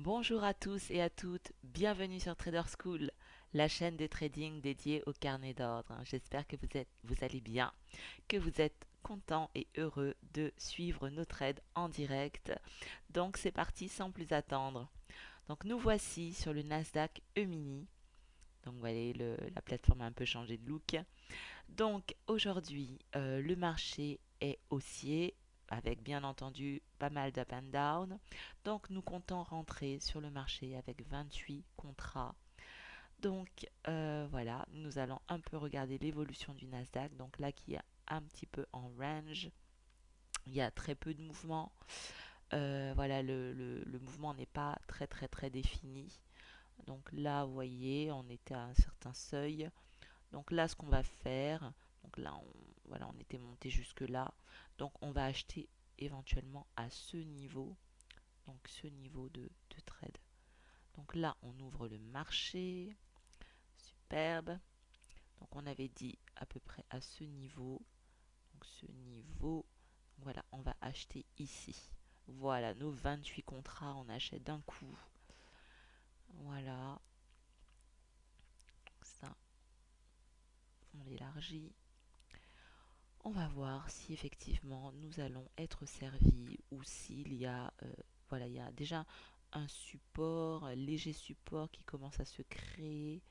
Bonjour à tous et à toutes, bienvenue sur Trader School, la chaîne de trading dédiée au carnet d'ordre. J'espère que vous allez bien, que vous êtes content et heureux de suivre nos trades en direct. Donc c'est parti sans plus attendre. Donc nous voici sur le Nasdaq E-mini. Donc vous voyez, la plateforme a un peu changé de look. Donc aujourd'hui, le marché est haussier avec bien entendu pas mal d'up and down. Donc nous comptons rentrer sur le marché avec 28 contrats. Donc voilà, nous allons un peu regarder l'évolution du Nasdaq. Donc là qui est un petit peu en range, il y a très peu de mouvement. Voilà, le mouvement n'est pas très défini. Donc là, vous voyez, on était à un certain seuil. Donc là, ce qu'on va faire, donc là, voilà, on était monté jusque là. Donc on va acheter éventuellement à ce niveau, donc ce niveau de trade. Donc là, on ouvre le marché, superbe. Donc on avait dit à peu près à ce niveau, donc ce niveau, voilà, on va acheter ici. Voilà, nos 28 contrats, on achète d'un coup. Voilà, ça, on l'élargit. On va voir si effectivement nous allons être servis ou s'il y a, voilà, il y a déjà un support, un léger support qui commence à se créer.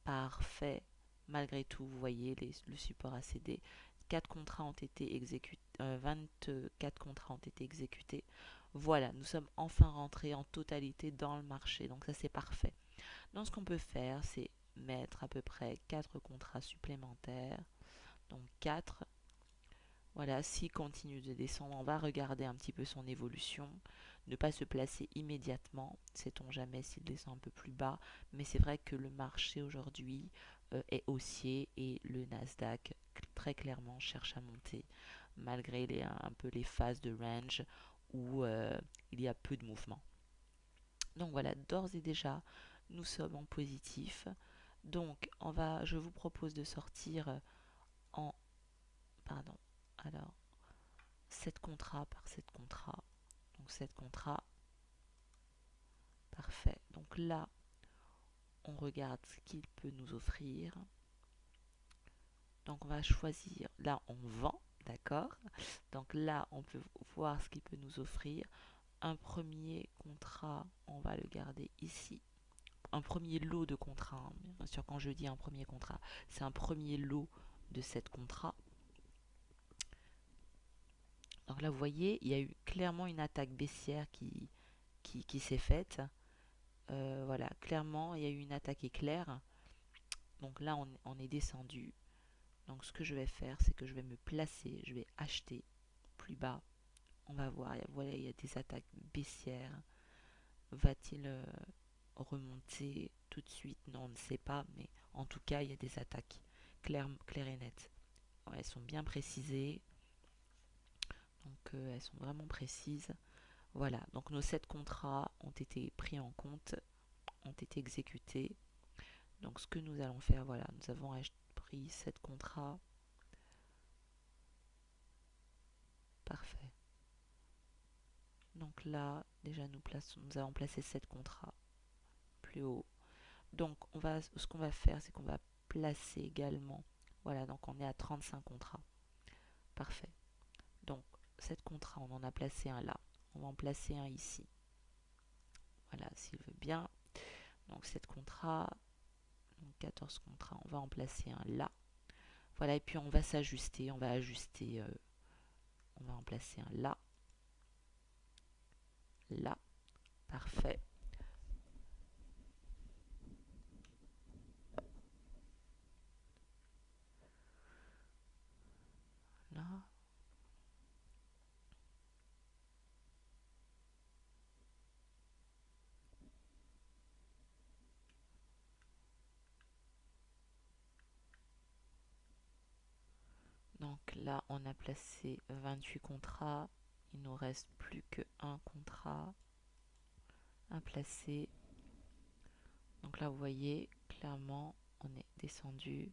Parfait. Malgré tout, vous voyez, le support a cédé. 4 contrats ont été exécutés, 24 contrats ont été exécutés. Voilà, nous sommes enfin rentrés en totalité dans le marché. Donc ça, c'est parfait. Donc ce qu'on peut faire, c'est mettre à peu près 4 contrats supplémentaires. Donc 4. Voilà, s'il continue de descendre, on va regarder un petit peu son évolution, ne pas se placer immédiatement, sait-on jamais s'il descend un peu plus bas, mais c'est vrai que le marché aujourd'hui est haussier et le Nasdaq très clairement cherche à monter, malgré un peu les phases de range où il y a peu de mouvement. Donc voilà, d'ores et déjà, nous sommes en positif. Donc je vous propose de sortir en, pardon, alors 7 contrats par 7 contrats. Donc 7 contrats, parfait. Donc là, on regarde ce qu'il peut nous offrir. Donc on va choisir, là on vend, d'accord. Donc là, on peut voir ce qu'il peut nous offrir. Un premier contrat, on va le garder ici. Un premier lot de contrats, hein. Bien sûr, quand je dis un premier contrat, c'est un premier lot de 7 contrats. Donc là, vous voyez, il y a eu clairement une attaque baissière qui s'est faite. Voilà, clairement, il y a eu une attaque éclair. Donc là, on est descendu. Donc ce que je vais faire, c'est que je vais me placer, je vais acheter plus bas. On va voir, voilà, il y a des attaques baissières. Va-t-il remonter tout de suite? Non, on ne sait pas, mais en tout cas, il y a des attaques claires et nettes. Ouais, elles sont bien précisées, donc elles sont vraiment précises. Voilà, donc nos 7 contrats ont été pris en compte, ont été exécutés. Donc ce que nous allons faire, voilà, nous avons pris 7 contrats. Parfait. Donc là, déjà nous avons placé 7 contrats plus haut. Donc ce qu'on va faire, c'est qu'on va placer également. Voilà, donc on est à 35 contrats. Parfait. Donc 7 contrats, on en a placé un là. On va en placer un ici. Voilà, s'il veut bien. Donc 7 contrats, donc 14 contrats, on va en placer un là. Voilà, et puis on va s'ajuster, on va ajuster, on va en placer un là, là, parfait, là. Donc là, on a placé 28 contrats, il nous reste plus qu'un contrat à placer. Donc là, vous voyez, clairement, on est descendu.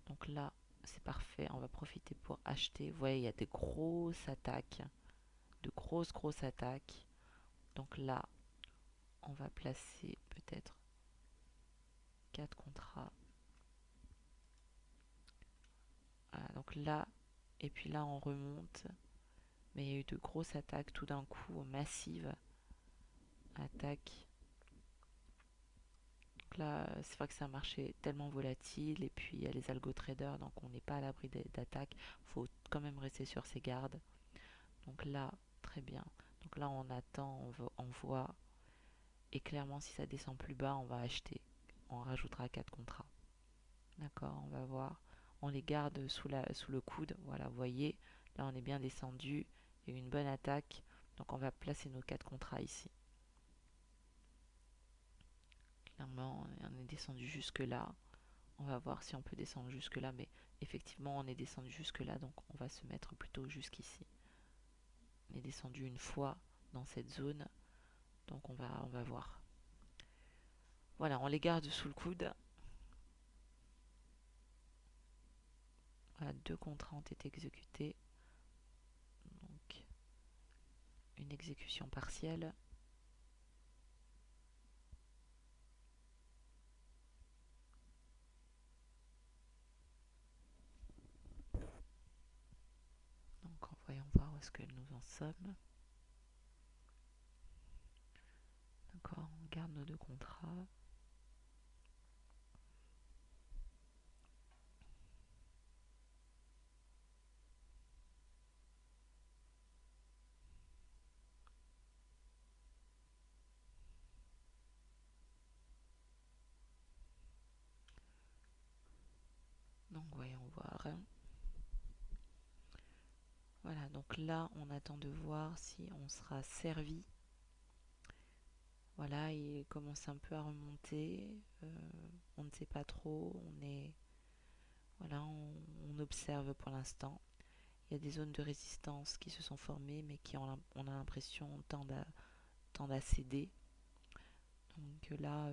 Donc là, c'est parfait, on va profiter pour acheter. Vous voyez, il y a des grosses attaques, de grosses attaques. Donc là, on va placer peut-être 4 contrats. Voilà, donc là, et puis là on remonte. Mais il y a eu de grosses attaques tout d'un coup, massives. Attaques. Donc là, c'est vrai que c'est un marché tellement volatile. Et puis il y a les algo traders, donc on n'est pas à l'abri d'attaques. Il faut quand même rester sur ses gardes. Donc là, très bien. Donc là, on attend, on voit. Et clairement, si ça descend plus bas, on va acheter. On rajoutera 4 contrats. D'accord, on va voir. On les garde sous le coude. Voilà, vous voyez. Là, on est bien descendu. Il y a eu une bonne attaque. Donc on va placer nos 4 contrats ici. Clairement, on est descendu jusque là. On va voir si on peut descendre jusque là. Mais effectivement, on est descendu jusque là. Donc on va se mettre plutôt jusqu'ici. On est descendu une fois dans cette zone. Donc on va voir. Voilà, on les garde sous le coude. Voilà, 2 contrats ont été exécutés. Donc une exécution partielle. Donc voyons voir où est-ce que nous en sommes. D'accord, on garde nos 2 contrats. Donc voyons voir. Voilà, donc là on attend de voir si on sera servi. Voilà, il commence un peu à remonter. On ne sait pas trop. Voilà, on observe pour l'instant. Il y a des zones de résistance qui se sont formées, mais qui on a l'impression tendent à céder. Donc là,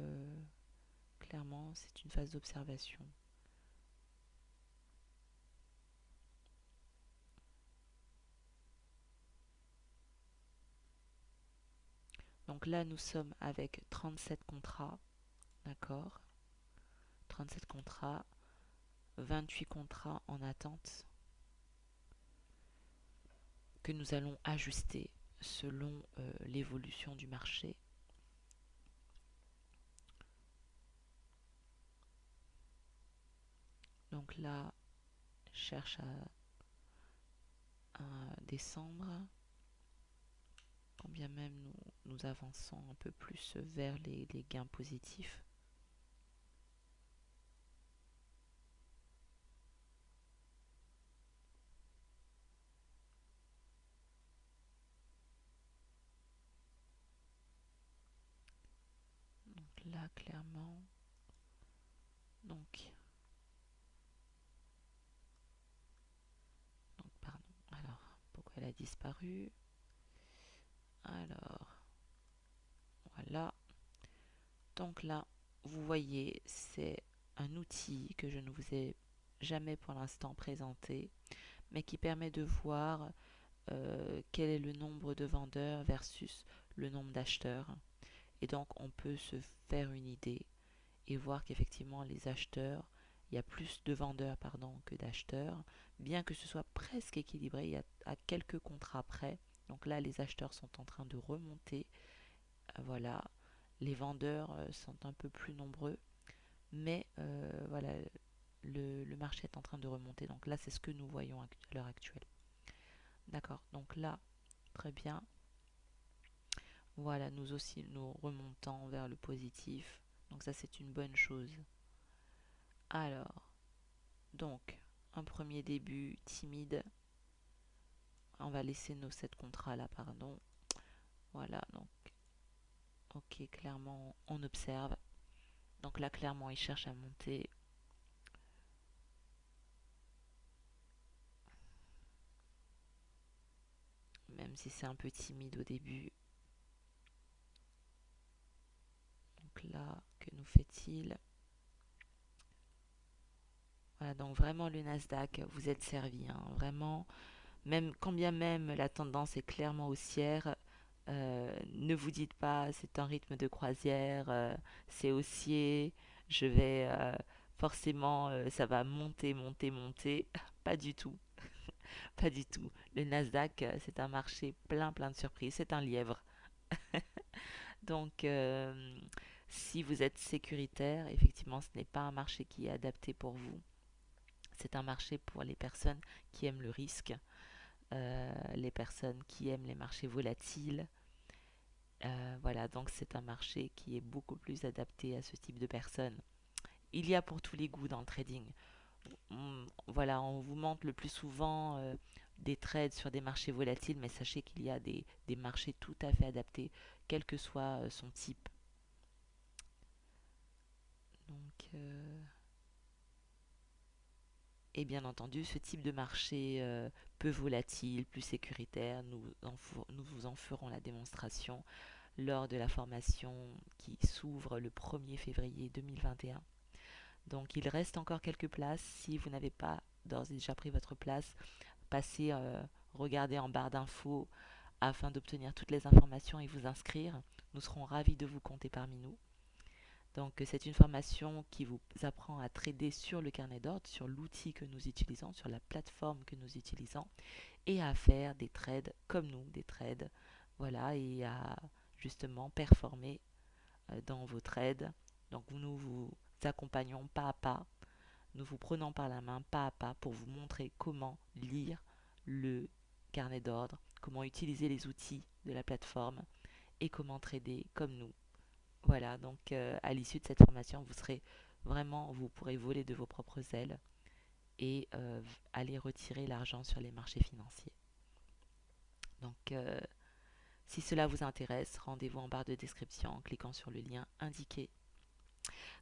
clairement, c'est une phase d'observation. Donc là, nous sommes avec 37 contrats, d'accord? 37 contrats, 28 contrats en attente que nous allons ajuster selon l'évolution du marché. Donc là, je cherche à descendre, quand bien même nous avançons un peu plus vers les gains positifs. Donc là, clairement, donc pardon, alors, pourquoi elle a disparu? Alors, voilà. Donc là, vous voyez, c'est un outil que je ne vous ai jamais pour l'instant présenté, mais qui permet de voir quel est le nombre de vendeurs versus le nombre d'acheteurs. Et donc, on peut se faire une idée et voir qu'effectivement, les acheteurs, il y a plus de vendeurs pardon, que d'acheteurs, bien que ce soit presque équilibré, il y a à quelques contrats près. Donc là, les acheteurs sont en train de remonter. Voilà, les vendeurs sont un peu plus nombreux, mais voilà, le marché est en train de remonter. Donc là, c'est ce que nous voyons à l'heure actuelle. D'accord, donc là, très bien. Voilà, nous aussi, nous remontons vers le positif. Donc ça, c'est une bonne chose. Alors, donc, un premier début timide. On va laisser nos 7 contrats là, pardon. Voilà, donc, ok, clairement, on observe. Donc là, clairement, il cherche à monter. Même si c'est un peu timide au début. Donc là, que nous fait-il? Voilà, donc vraiment le Nasdaq, vous êtes servi, hein, vraiment. Même quand bien même la tendance est clairement haussière, Ne vous dites pas, c'est un rythme de croisière, c'est haussier, je vais forcément, ça va monter, monter, monter. Pas du tout, pas du tout. Le Nasdaq, c'est un marché plein, plein de surprises. C'est un lièvre. Donc, si vous êtes sécuritaire, effectivement, ce n'est pas un marché qui est adapté pour vous. C'est un marché pour les personnes qui aiment le risque, les personnes qui aiment les marchés volatiles. Voilà, donc c'est un marché qui est beaucoup plus adapté à ce type de personnes. Il y a pour tous les goûts dans le trading. Voilà, on vous montre le plus souvent des trades sur des marchés volatiles, mais sachez qu'il y a des marchés tout à fait adaptés, quel que soit son type. Donc, et bien entendu, ce type de marché peu volatile, plus sécuritaire, nous vous en ferons la démonstration lors de la formation qui s'ouvre le 1er février 2021. Donc il reste encore quelques places. Si vous n'avez pas d'ores et déjà pris votre place, passez regarder en barre d'infos afin d'obtenir toutes les informations et vous inscrire. Nous serons ravis de vous compter parmi nous. Donc c'est une formation qui vous apprend à trader sur le carnet d'ordre, sur l'outil que nous utilisons, sur la plateforme que nous utilisons et à faire des trades comme nous, des trades, voilà, et à justement performer dans vos trades. Donc nous vous accompagnons pas à pas, nous vous prenons par la main pas à pas pour vous montrer comment lire le carnet d'ordre, comment utiliser les outils de la plateforme et comment trader comme nous. Voilà, donc à l'issue de cette formation, vous serez vraiment, vous pourrez voler de vos propres ailes et aller retirer l'argent sur les marchés financiers. Donc si cela vous intéresse, rendez-vous en barre de description en cliquant sur le lien indiqué.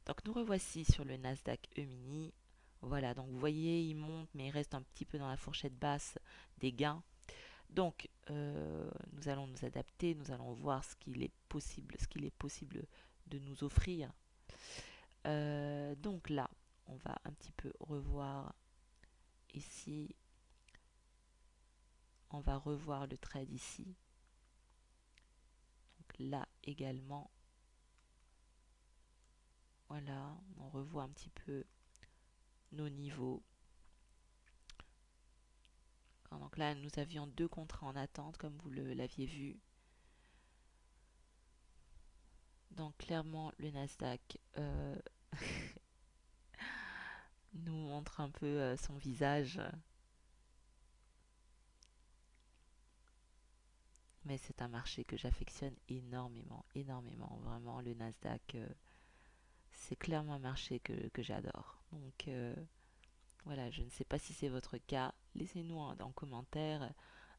Donc nous revoici sur le Nasdaq E-mini. Voilà, donc vous voyez, il monte, mais il reste un petit peu dans la fourchette basse des gains. Donc, nous allons nous adapter, nous allons voir ce qu'il est possible de nous offrir. Donc là, on va un petit peu revoir ici. On va revoir le trade ici. Donc là également, voilà, on revoit un petit peu nos niveaux. Donc là, nous avions deux contrats en attente, comme vous l'aviez vu. Donc clairement, le Nasdaq nous montre un peu son visage. Mais c'est un marché que j'affectionne énormément, énormément. Vraiment, le Nasdaq, c'est clairement un marché que j'adore. Donc voilà, je ne sais pas si c'est votre cas. Laissez-nous en commentaire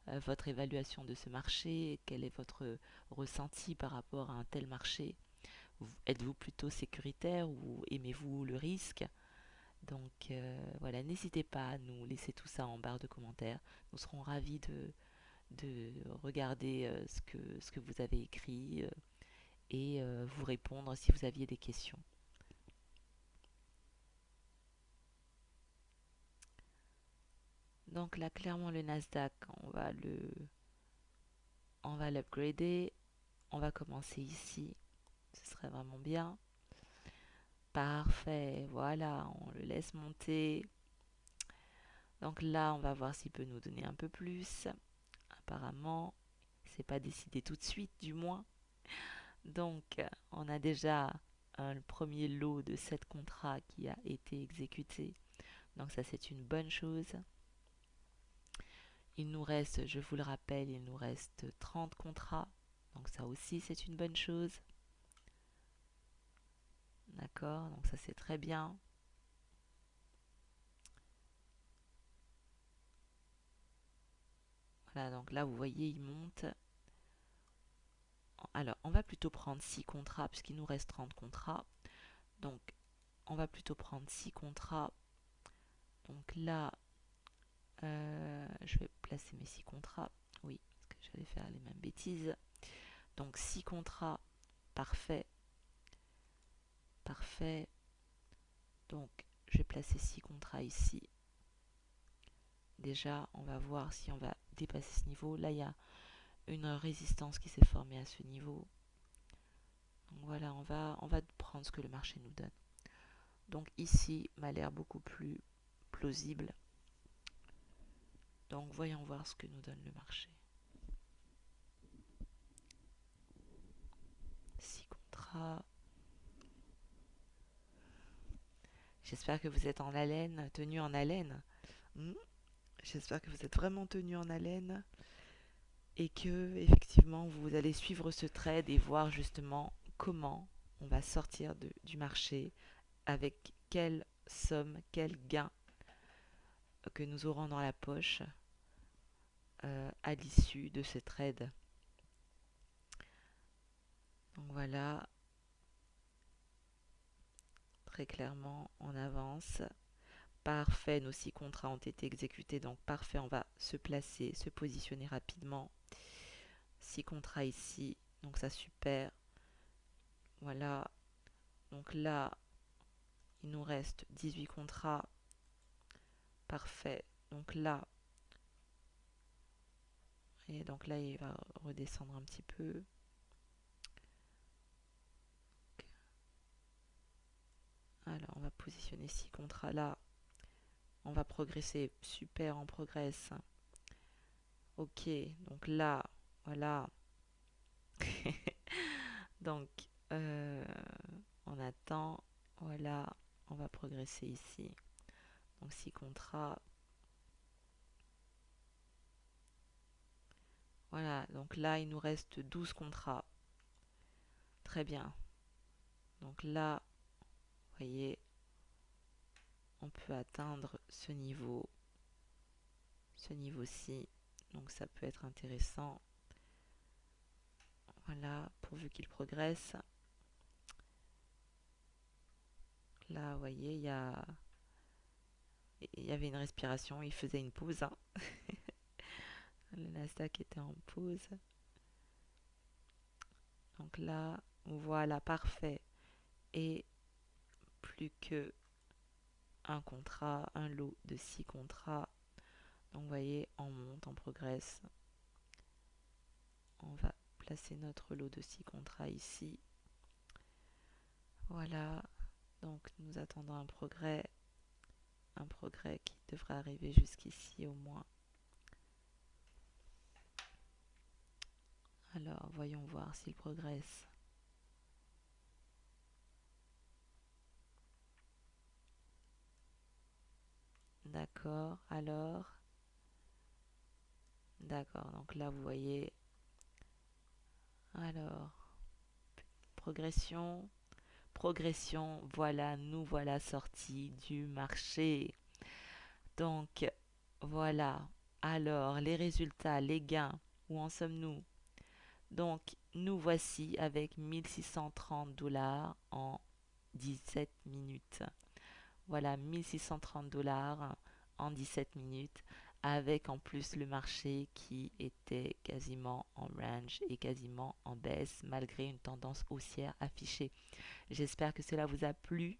votre évaluation de ce marché. Quel est votre ressenti par rapport à un tel marché? Êtes-vous plutôt sécuritaire ou aimez-vous le risque? Donc voilà, n'hésitez pas à nous laisser tout ça en barre de commentaires. Nous serons ravis de regarder ce que vous avez écrit et vous répondre si vous aviez des questions. Donc là, clairement, le Nasdaq, on va l'upgrader. On va commencer ici. Ce serait vraiment bien. Parfait, voilà, on le laisse monter. Donc là, on va voir s'il peut nous donner un peu plus. Apparemment, c'est pas décidé tout de suite, du moins. Donc, on a déjà un premier lot de 7 contrats qui a été exécuté. Donc ça, c'est une bonne chose. Il nous reste, je vous le rappelle, il nous reste 30 contrats. Donc ça aussi, c'est une bonne chose. D'accord, donc ça, c'est très bien. Voilà, donc là, vous voyez, il monte. Alors, on va plutôt prendre 6 contrats puisqu'il nous reste 30 contrats. Donc, on va plutôt prendre 6 contrats. Donc là, je vais placer mes 6 contrats. Oui, parce que j'allais faire les mêmes bêtises. Donc 6 contrats, parfait. Parfait. Donc je vais placer 6 contrats ici. Déjà, on va voir si on va dépasser ce niveau. Là, il y a une résistance qui s'est formée à ce niveau. Donc voilà, on va prendre ce que le marché nous donne. Donc ici m'a l'air beaucoup plus plausible. Donc voyons voir ce que nous donne le marché. 6 contrats. J'espère que vous êtes en haleine, tenu en haleine. Hmm. J'espère que vous êtes vraiment tenu en haleine et que effectivement vous allez suivre ce trade et voir justement comment on va sortir du marché, avec quelle somme, quel gain que nous aurons dans la poche à l'issue de ce trade. Donc voilà, très clairement on avance. Parfait, nos 6 contrats ont été exécutés, donc parfait, on va se placer, se positionner rapidement. 6 contrats ici, donc ça super. Voilà, donc là, il nous reste 18 contrats. Parfait, donc là, et donc là, il va redescendre un petit peu. Alors, on va positionner 6 contrats là. On va progresser, super, on progresse. Ok, donc là, voilà. Donc, on attend, voilà, on va progresser ici. Donc 6 contrats. Voilà, donc là, il nous reste 12 contrats. Très bien. Donc là, vous voyez, on peut atteindre ce niveau-ci. Donc ça peut être intéressant. Voilà, pourvu qu'il progresse. Là, vous voyez, il y avait une respiration, il faisait une pause. Hein. Le Nasdaq était en pause. Donc là, voilà, parfait. Et plus que un contrat, un lot de 6 contrats. Donc vous voyez, on monte, on progresse. On va placer notre lot de 6 contrats ici. Voilà, donc nous attendons un progrès qui devrait arriver jusqu'ici au moins. Alors, voyons voir s'il progresse. D'accord, alors. D'accord, donc là, vous voyez. Alors, progression. Progression, voilà, nous voilà sortis du marché. Donc, voilà. Alors, les résultats, les gains, où en sommes-nous? Donc, nous voici avec 1630 dollars en 17 minutes. Voilà, 1630 dollars en 17 minutes, avec en plus le marché qui était quasiment en range et quasiment en baisse, malgré une tendance haussière affichée. J'espère que cela vous a plu.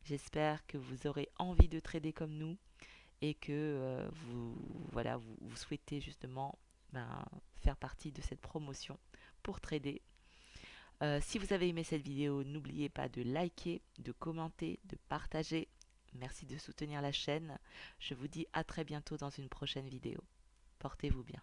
J'espère que vous aurez envie de trader comme nous et que voilà, vous souhaitez justement ben, faire partie de cette promotion pour trader. Si vous avez aimé cette vidéo, n'oubliez pas de liker, de commenter, de partager. Merci de soutenir la chaîne. Je vous dis à très bientôt dans une prochaine vidéo. Portez-vous bien.